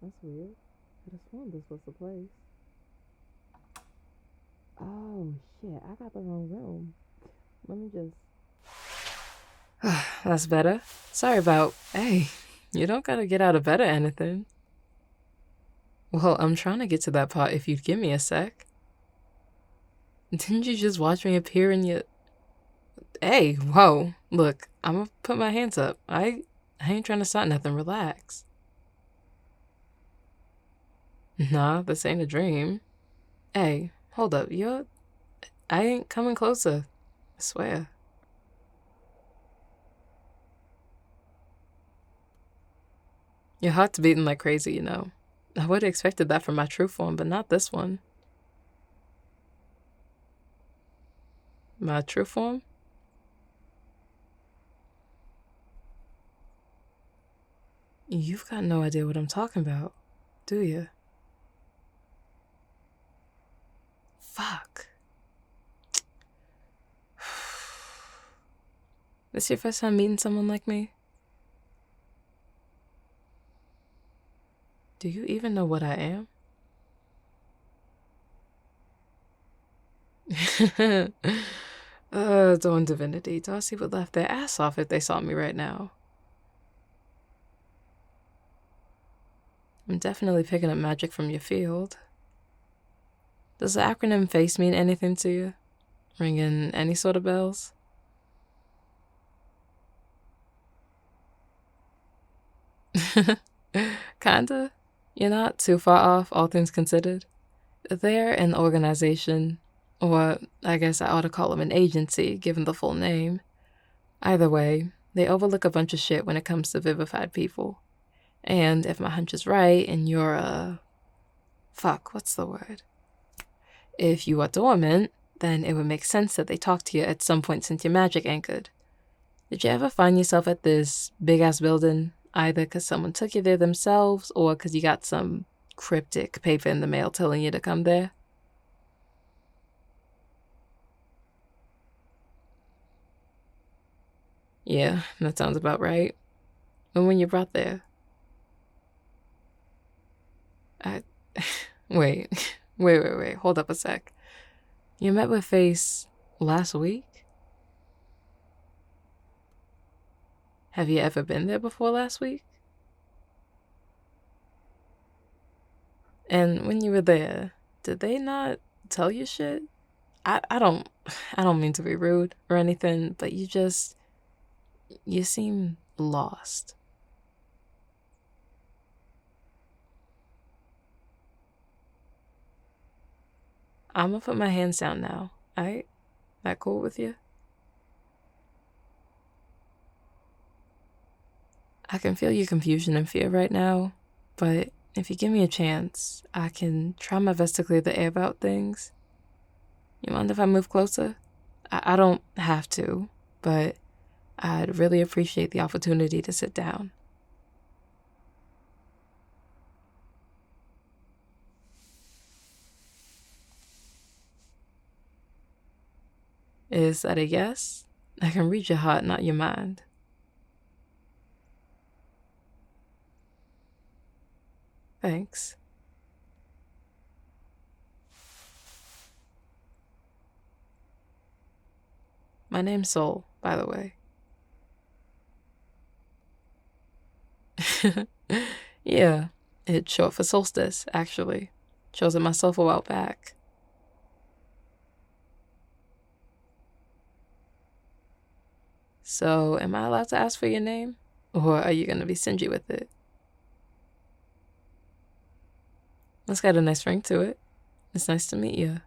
That's weird. Could have sworn this was the place. Oh shit, I got the wrong room. Let me just. That's better. Sorry about. Hey, you don't gotta get out of bed or anything. Well, I'm trying to get to that part if you'd give me a sec. Didn't you just watch me appear in your. Hey, whoa. Look, I'm gonna put my hands up. I ain't trying to start nothing. Relax. Nah, this ain't a dream. Hey, hold up. I ain't coming closer. I swear. Your heart's beating like crazy, you know. I would have expected that from my true form, but not this one. My true form? You've got no idea what I'm talking about, do you? Fuck. This your first time meeting someone like me? Do you even know what I am? Dawn Divinity. Darcy would laugh their ass off if they saw me right now. I'm definitely picking up magic from your field. Does the acronym FACE mean anything to you? Ringing any sort of bells? Kinda. You're not too far off, all things considered. They're an organization, or I guess I ought to call them an agency, given the full name. Either way, they overlook a bunch of shit when it comes to vivified people. And if my hunch is right, and you're fuck, what's the word? If you are dormant, then it would make sense that they talk to you at some point since you're magic anchored. Did you ever find yourself at this big-ass building, either because someone took you there themselves, or because you got some cryptic paper in the mail telling you to come there? Yeah, that sounds about right. And when you brought there? I... wait, hold up a sec. You met with Face last week? Have you ever been there before last week? And when you were there, did they not tell you shit? I don't mean to be rude or anything, but you seem lost. I'm gonna put my hands down now. Alright? That cool with you? I can feel your confusion and fear right now, but if you give me a chance, I can try my best to clear the air about things. You mind if I move closer? I don't have to, but I'd really appreciate the opportunity to sit down. Is that a yes? I can read your heart, not your mind. Thanks. My name's Soul, by the way. Yeah, it's short for solstice, actually. Chose it myself a while back. So, am I allowed to ask for your name? Or are you gonna be stingy with it? It's got a nice ring to it. It's nice to meet you.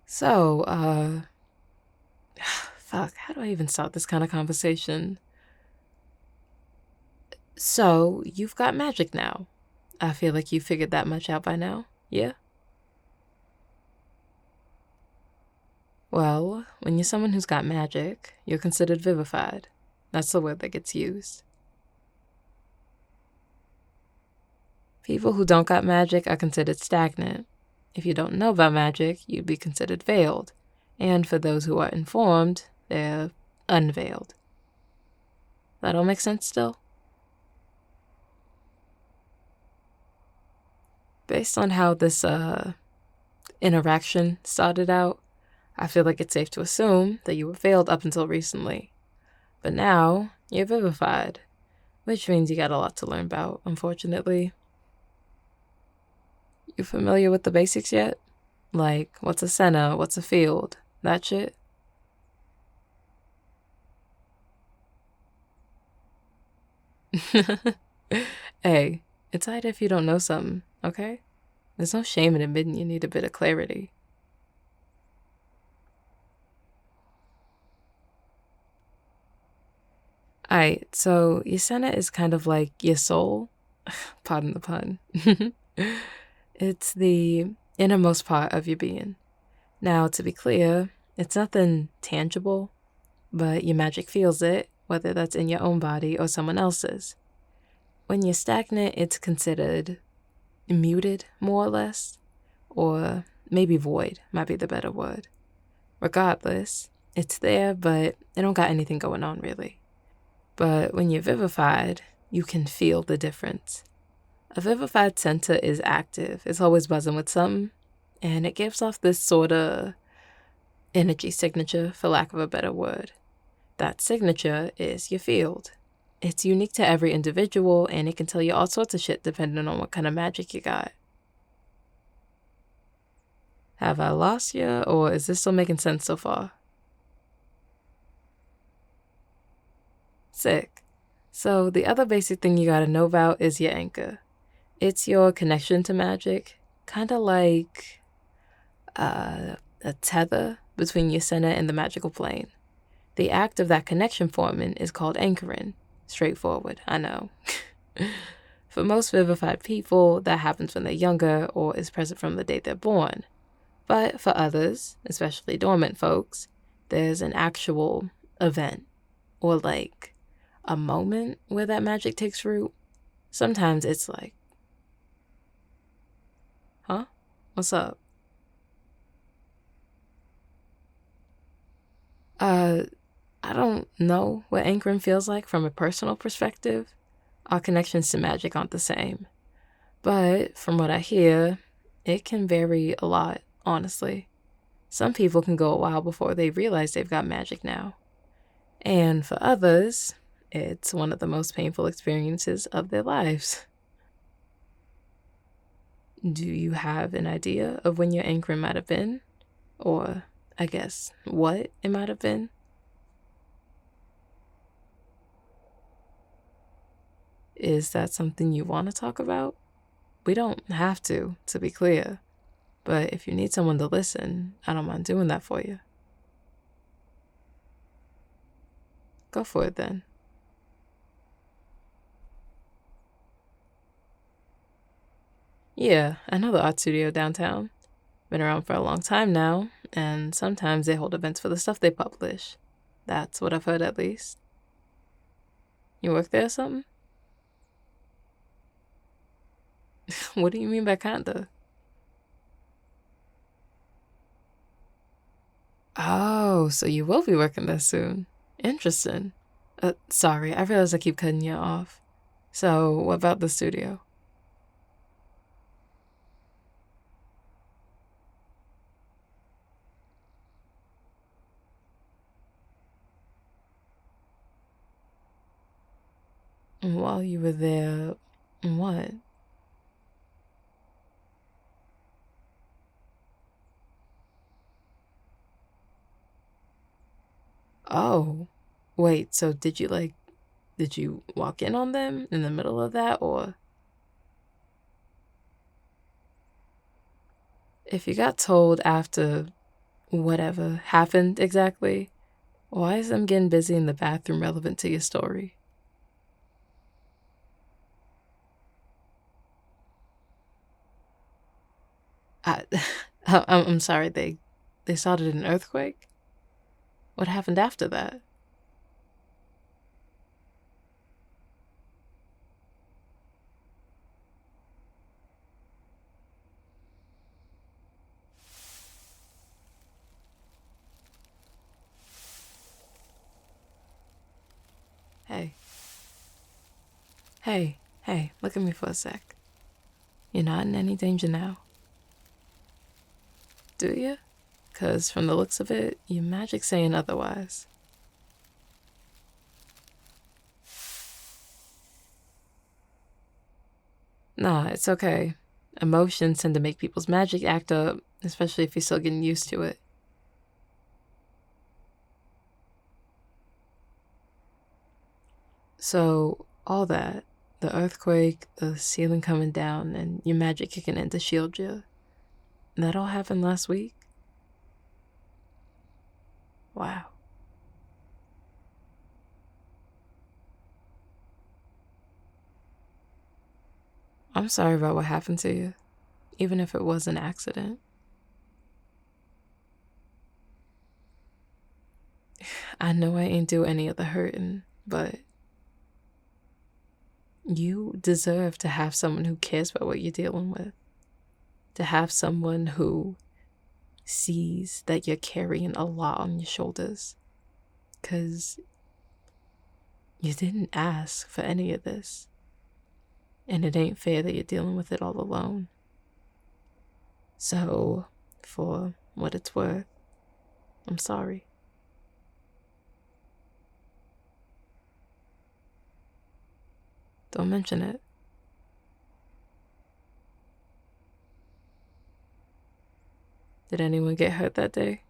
So, fuck, how do I even start this kind of conversation? So, you've got magic now. I feel like you figured that much out by now, yeah? Well, when you're someone who's got magic, you're considered vivified. That's the word that gets used. People who don't got magic are considered stagnant. If you don't know about magic, you'd be considered veiled. And for those who are informed, They're unveiled. That all makes sense still? Based on how this interaction started out, I feel like it's safe to assume that you were veiled up until recently. But now, you're vivified, which means you got a lot to learn about, unfortunately. You familiar with the basics yet? Like, what's a center, what's a field, that shit? Hey, it's alright if you don't know something, okay? There's no shame in admitting you need a bit of clarity. Alright, so your center is kind of like your soul. Pardon the pun. It's the innermost part of your being. Now, to be clear, it's nothing tangible, but your magic feels it, whether that's in your own body or someone else's. When you're stagnant, it's considered muted, more or less, or maybe void might be the better word. Regardless, it's there, but it don't got anything going on really. But when you're vivified, you can feel the difference. A vivified center is active, it's always buzzing with something, and it gives off this sort of energy signature, for lack of a better word. That signature is your field. It's unique to every individual, and it can tell you all sorts of shit depending on what kind of magic you got. Have I lost you, or is this still making sense so far? Sick. So the other basic thing you gotta know about is your anchor. It's your connection to magic, kinda like a tether between your center and the magical plane. The act of that connection forming is called anchoring. Straightforward, I know. For most vivified people, that happens when they're younger or is present from the day they're born. But for others, especially dormant folks, there's an actual event or like a moment where that magic takes root. Sometimes it's like, huh? What's up? I don't know what anchoring feels like from a personal perspective. Our connections to magic aren't the same. But from what I hear, it can vary a lot, honestly. Some people can go a while before they realize they've got magic now. And for others, it's one of the most painful experiences of their lives. Do you have an idea of when your anchoring might have been? Or, I guess, what it might have been? Is that something you want to talk about? We don't have to be clear. But if you need someone to listen, I don't mind doing that for you. Go for it then. Yeah, I know the art studio downtown. Been around for a long time now, and sometimes they hold events for the stuff they publish. That's what I've heard at least. You work there or something? What do you mean by kinda? Oh, so you will be working there soon. Interesting. Sorry, I realize I keep cutting you off. So, what about the studio? While you were there, what? Oh, wait, so did you walk in on them in the middle of that, or if you got told after whatever happened exactly, why is them getting busy in the bathroom relevant to your story? I, I'm sorry, they started an earthquake? What happened after that? Hey. Hey, look at me for a sec. You're not in any danger now. Do you? 'Cause from the looks of it, your magic's saying otherwise. Nah, it's okay. Emotions tend to make people's magic act up, especially if you're still getting used to it. So, all that, the earthquake, the ceiling coming down, and your magic kicking in to shield you, that all happened last week? Wow. I'm sorry about what happened to you, even if it was an accident. I know I ain't do any of the hurting, but you deserve to have someone who cares about what you're dealing with. To have someone who sees that you're carrying a lot on your shoulders. 'Cause you didn't ask for any of this. And it ain't fair that you're dealing with it all alone. So, for what it's worth, I'm sorry. Don't mention it. Did anyone get hurt that day?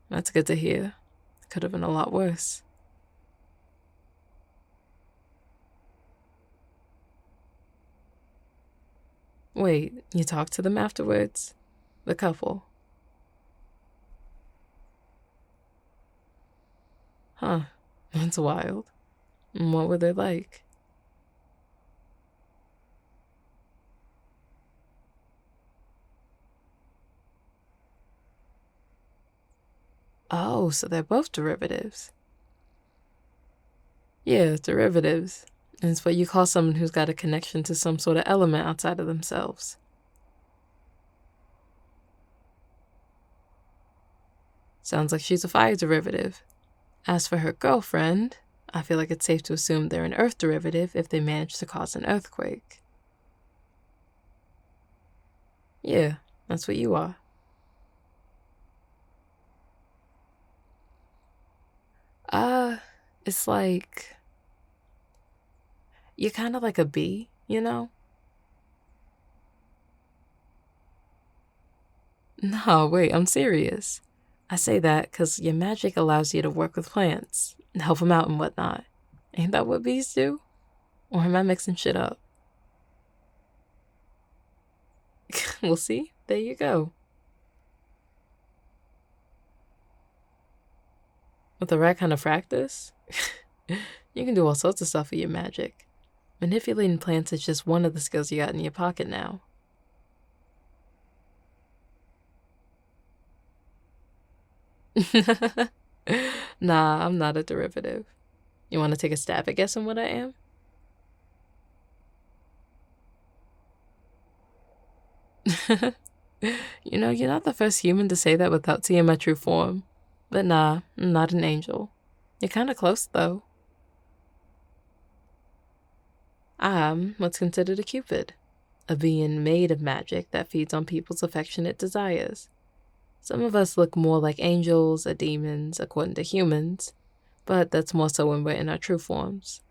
That's good to hear. Could have been a lot worse. Wait, you talked to them afterwards? The couple? Huh, that's wild. And what were they like? Oh, so they're both derivatives. Yeah, derivatives. And it's what you call someone who's got a connection to some sort of element outside of themselves. Sounds like she's a fire derivative. As for her girlfriend, I feel like it's safe to assume they're an earth derivative if they manage to cause an earthquake. Yeah, that's what you are. Uh, it's like you're kind of like a bee, you know? No, wait, I'm serious. I say that because your magic allows you to work with plants and help them out and whatnot. Ain't that what bees do? Or am I mixing shit up? We'll see. There you go. With the right kind of practice, you can do all sorts of stuff with your magic. Manipulating plants is just one of the skills you got in your pocket now. Nah, I'm not a derivative. You want to take a stab at guessing what I am? You're not the first human to say that without seeing my true form. But nah, I'm not an angel. You're kinda close, though. I'm what's considered a Cupid, a being made of magic that feeds on people's affectionate desires. Some of us look more like angels or demons, according to humans, but that's more so when we're in our true forms.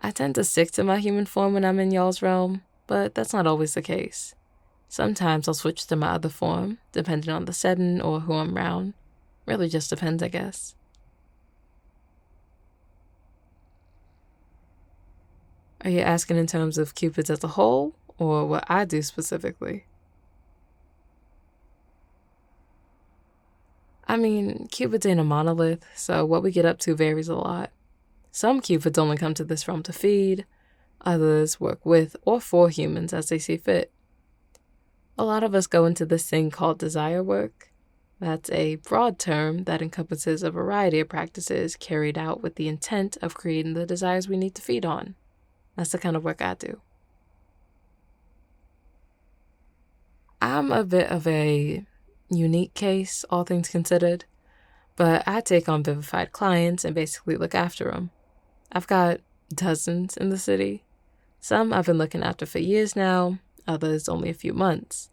I tend to stick to my human form when I'm in y'all's realm, but that's not always the case. Sometimes I'll switch to my other form, depending on the setting or who I'm around. Really just depends, I guess. Are you asking in terms of Cupids as a whole, or what I do specifically? I mean, Cupids ain't a monolith, so what we get up to varies a lot. Some Cupids only come to this realm to feed, others work with or for humans as they see fit. A lot of us go into this thing called desire work. That's a broad term that encompasses a variety of practices carried out with the intent of creating the desires we need to feed on. That's the kind of work I do. I'm a bit of a unique case, all things considered, but I take on vivified clients and basically look after them. I've got dozens in the city. Some I've been looking after for years now, others only a few months.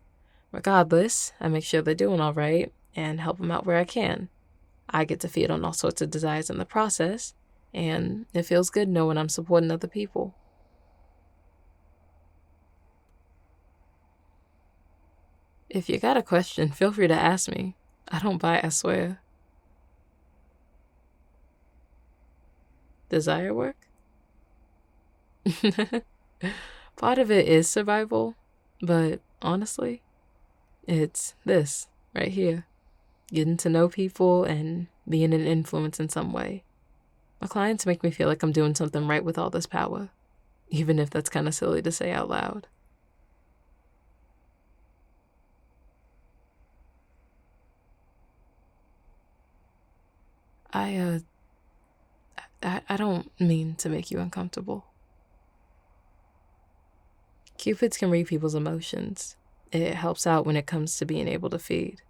Regardless, I make sure they're doing all right and help them out where I can. I get to feed on all sorts of desires in the process, and it feels good knowing I'm supporting other people. If you got a question, feel free to ask me. I don't bite, I swear. Desire work? Part of it is survival, but honestly, it's this right here. Getting to know people and being an influence in some way. My clients make me feel like I'm doing something right with all this power, even if that's kind of silly to say out loud. I don't mean to make you uncomfortable. Cupids can read people's emotions. It helps out when it comes to being able to feed.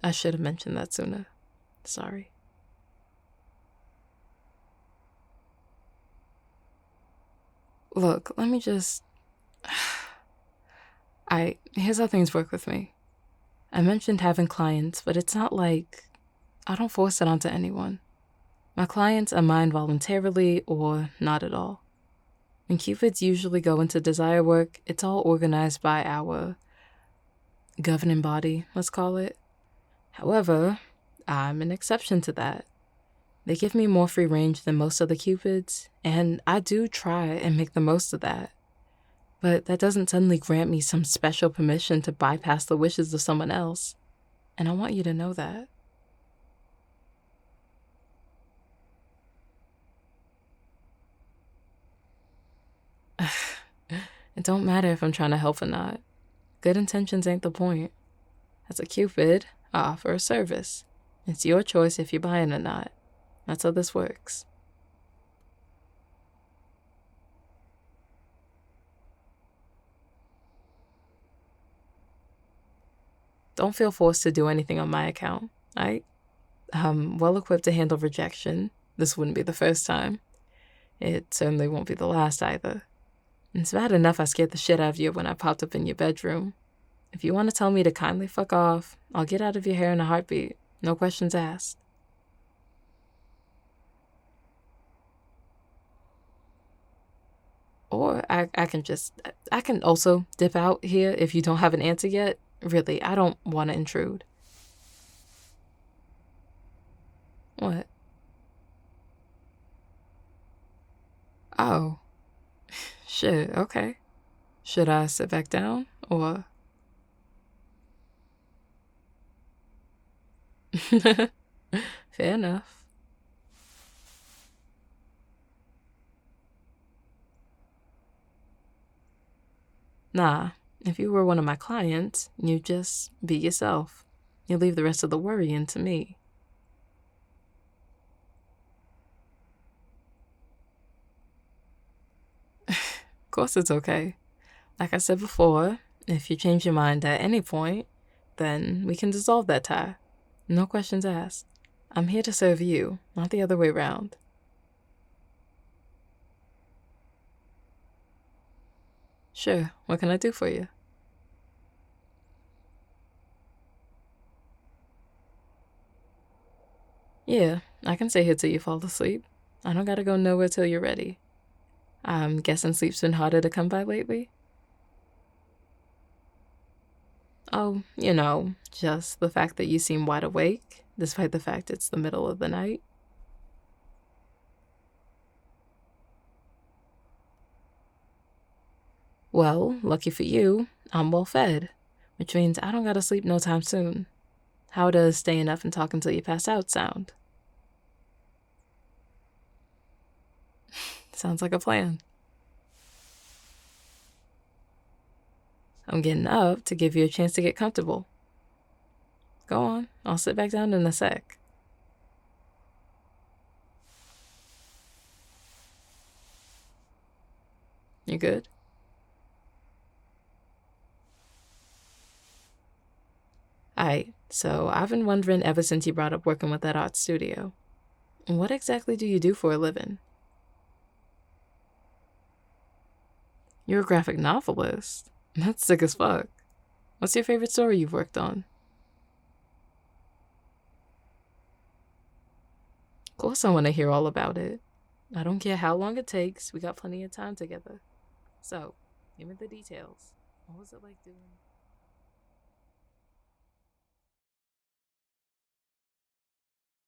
I should have mentioned that sooner. Sorry. Look, let me just... Here's how things work with me. I mentioned having clients, but it's not like I don't force it onto anyone. My clients are mine voluntarily or not at all. When Cupids usually go into desire work, it's all organized by our governing body, let's call it. However, I'm an exception to that. They give me more free range than most other Cupids, and I do try and make the most of that. But that doesn't suddenly grant me some special permission to bypass the wishes of someone else, and I want you to know that. It don't matter if I'm trying to help or not. Good intentions ain't the point. As a Cupid, I offer a service. It's your choice if you buy it or not. That's how this works. Don't feel forced to do anything on my account, alright? I'm well equipped to handle rejection. This wouldn't be the first time. It certainly won't be the last either. It's bad enough I scared the shit out of you when I popped up in your bedroom. If you want to tell me to kindly fuck off, I'll get out of your hair in a heartbeat. No questions asked. Or I can also dip out here if you don't have an answer yet. Really, I don't want to intrude. What? Oh. Shit, okay. Should I sit back down, or... Fair enough. Nah, if you were one of my clients, you'd just be yourself. You leave the rest of the worrying to me. Of course it's okay. Like I said before, if you change your mind at any point, then we can dissolve that tie. No questions asked. I'm here to serve you, not the other way round. Sure, what can I do for you? Yeah, I can stay here till you fall asleep. I don't gotta go nowhere till you're ready. I'm guessing sleep's been harder to come by lately? Oh, just the fact that you seem wide awake, despite the fact it's the middle of the night. Well, lucky for you, I'm well fed, which means I don't gotta sleep no time soon. How does staying up and talking till you pass out sound? Sounds like a plan. I'm getting up to give you a chance to get comfortable. Go on, I'll sit back down in a sec. You good? So I've been wondering ever since you brought up working with that art studio. What exactly do you do for a living? You're a graphic novelist? That's sick as fuck. What's your favorite story you've worked on? Of course, I want to hear all about it. I don't care how long it takes. We got plenty of time together. So, give me the details. What was it like doing?